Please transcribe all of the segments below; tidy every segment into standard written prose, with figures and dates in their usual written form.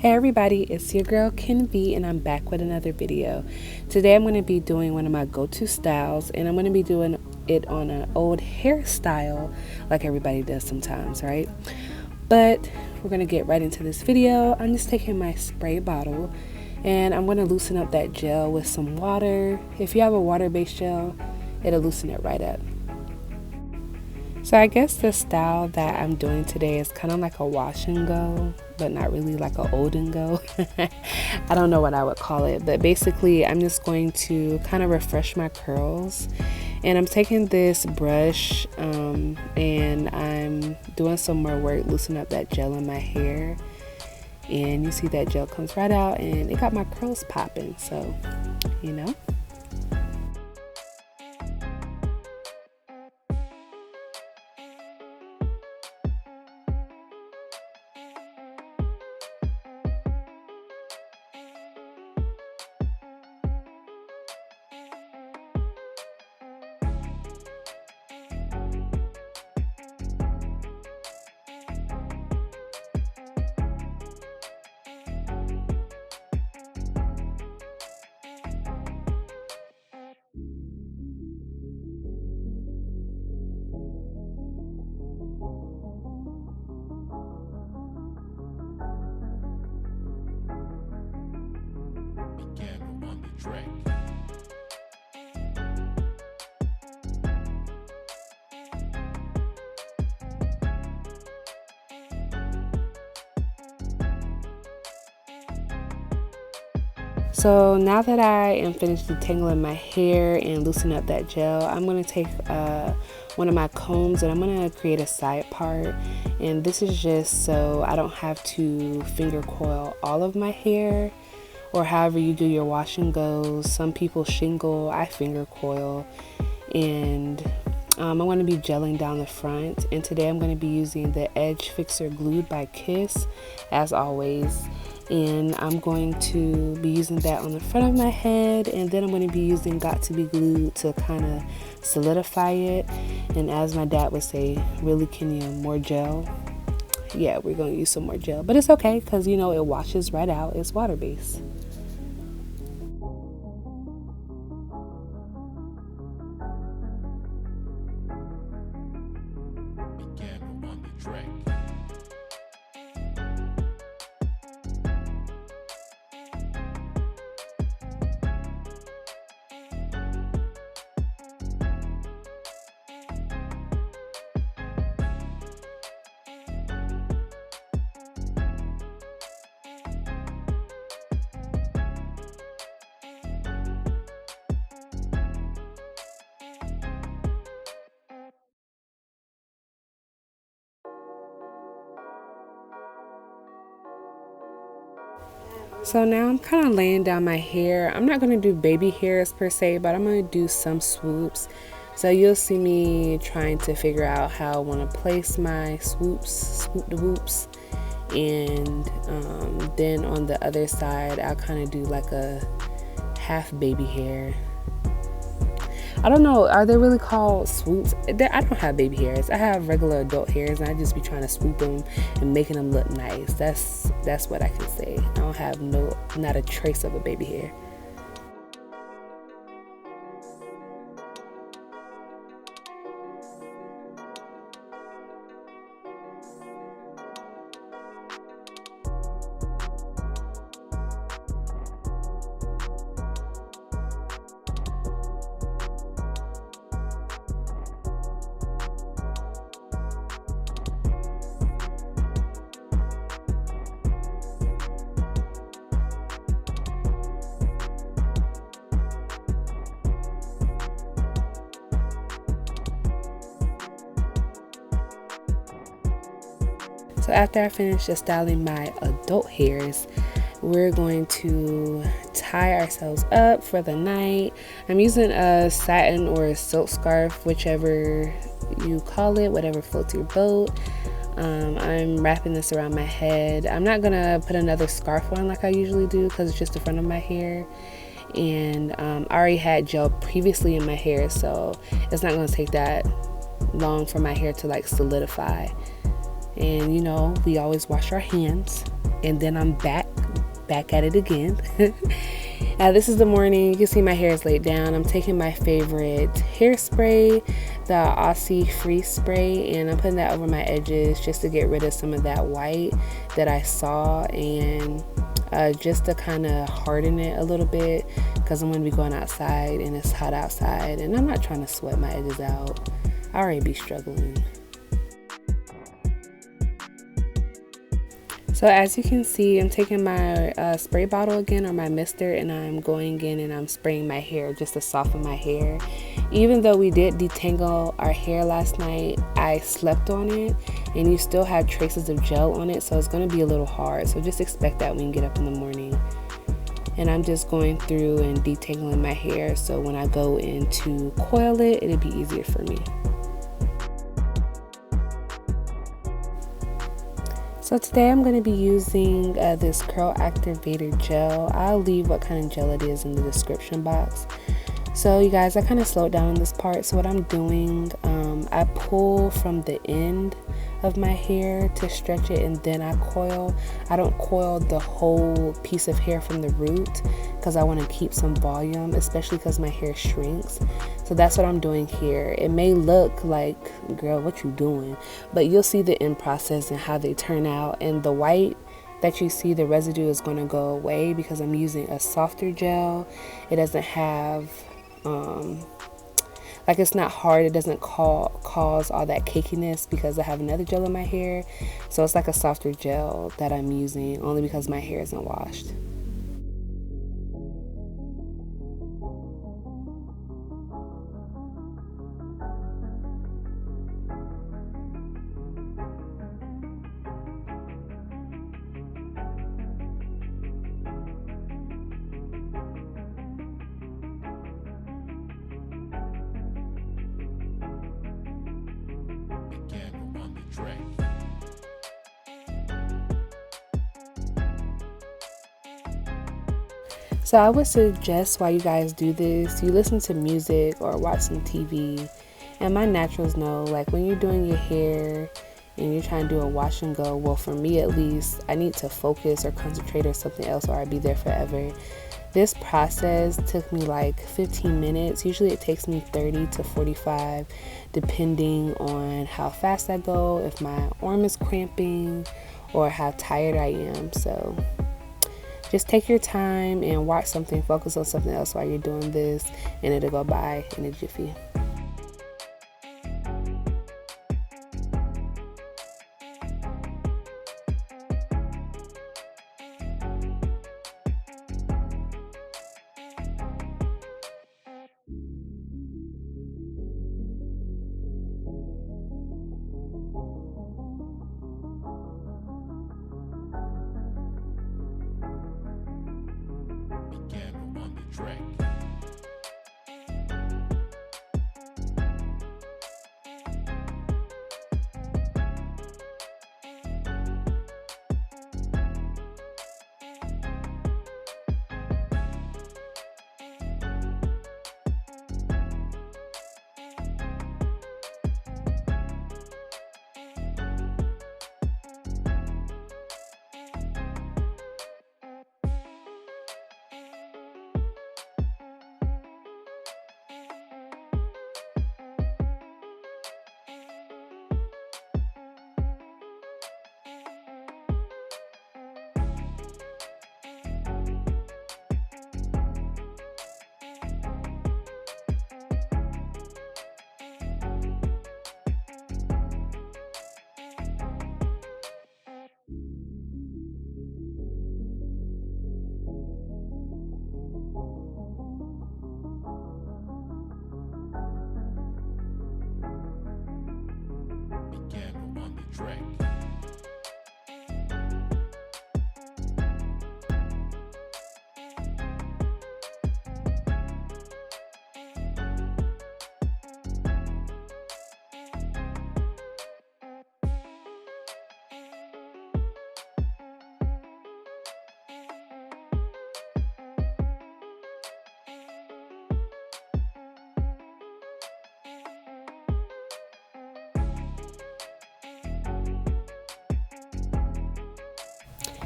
Hey everybody, it's your girl Ken V and I'm back with another video. Today I'm going to be doing one of my go-to styles, and I'm going to be doing it on an old hairstyle like everybody does sometimes, right? But we're going to get right into this video. I'm just taking my spray bottle and I'm going to loosen up that gel with some water. If you have a water-based gel, it'll loosen it right up. So I guess the style that I'm doing today is kind of like a wash and go, but not really like a old and go. I don't know what I would call it, but basically I'm just going to kind of refresh my curls. And I'm taking this brush and I'm doing some more work, loosening up that gel in my hair. And you see that gel comes right out and it got my curls popping, so you know. So now that I am finished detangling my hair and loosening up that gel, I'm going to take one of my combs and I'm going to create a side part. And this is just so I don't have to finger coil all of my hair, or however you do your wash and goes. Some people shingle, I finger coil. And I'm going to be gelling down the front. And today I'm going to be using the Edge Fixer Glued by Kiss, as always. And I'm going to be using that on the front of my head, and then I'm going to be using Got to Be Glued to kind of solidify it. And as my dad would say, really, can you more gel? Yeah, we're going to use some more gel, but it's okay because you know it washes right out. It's water based. So now I'm kind of laying down my hair. I'm not going to do baby hairs per se, but I'm going to do some swoops. So you'll see me trying to figure out how I want to place my swoops, swoop the whoops. And then on the other side, I'll kind of do like a half baby hair. I don't know, are they really called swoops? I don't have baby hairs. I have regular adult hairs, and I just be trying to swoop them and making them look nice. That's what I can say. I don't have not a trace of a baby hair. So after I finish just styling my adult hairs, we're going to tie ourselves up for the night. I'm using a satin or a silk scarf, whichever you call it, whatever floats your boat. I'm wrapping this around my head. I'm not gonna put another scarf on like I usually do because it's just the front of my hair. And I already had gel previously in my hair, so it's not gonna take that long for my hair to like solidify. And you know, we always wash our hands and then I'm back at it again. This is the morning. You can see my hair is laid down. I'm taking my favorite hairspray, the Aussie Freeze Spray, and I'm putting that over my edges just to get rid of some of that white that I saw, and just to kind of harden it a little bit, because I'm going to be going outside and it's hot outside and I'm not trying to sweat my edges out. I already be struggling. So as you can see, I'm taking my spray bottle again, or my mister, and I'm going in and I'm spraying my hair just to soften my hair. Even though we did detangle our hair last night, I slept on it and you still have traces of gel on it, so it's going to be a little hard. So just expect that when you get up in the morning. And I'm just going through and detangling my hair, so when I go in to coil it, it'll be easier for me. So today I'm going to be using this curl activator gel. I'll leave what kind of gel it is in the description box. So you guys, I kind of slowed down on this part. So what I'm doing, I pull from the end of my hair to stretch it, and then I coil. I don't coil the whole piece of hair from the root because I want to keep some volume, especially because my hair shrinks. So that's what I'm doing here. It may look like, girl, what you doing? But you'll see the end process and how they turn out. And the white that you see, the residue is going to go away because I'm using a softer gel. It doesn't have like, it's not hard. It doesn't cause all that cakiness because I have another gel in my hair. So it's like a softer gel that I'm using only because my hair isn't washed. So I would suggest, while you guys do this, you listen to music or watch some TV. And my naturals know, like, when you're doing your hair and you're trying to do a wash and go, well, for me at least, I need to focus or concentrate or something else, or I'd be there forever. This process took me like 15 minutes. Usually it takes me 30 to 45, depending on how fast I go, if my arm is cramping, or how tired I am. So just take your time and watch something, focus on something else while you're doing this, and it'll go by in a jiffy.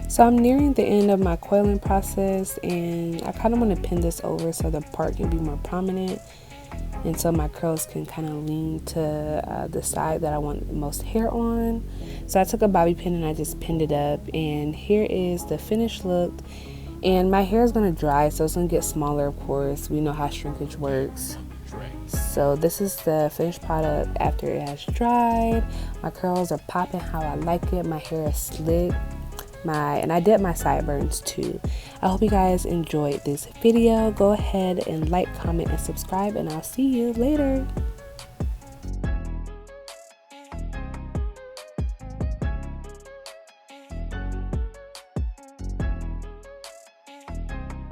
So I'm nearing the end of my coiling process, and I kind of want to pin this over so the part can be more prominent, and so my curls can kind of lean to the side that I want the most hair on. So I took a bobby pin and I just pinned it up, and here is the finished look. And my hair is going to dry, so it's going to get smaller, of course. We know how shrinkage works. So this is the finished product after it has dried. My curls are popping how I like it. My hair is slick. And I did my sideburns too. I hope you guys enjoyed this video. Go ahead and like, comment, and subscribe, and I'll see you later.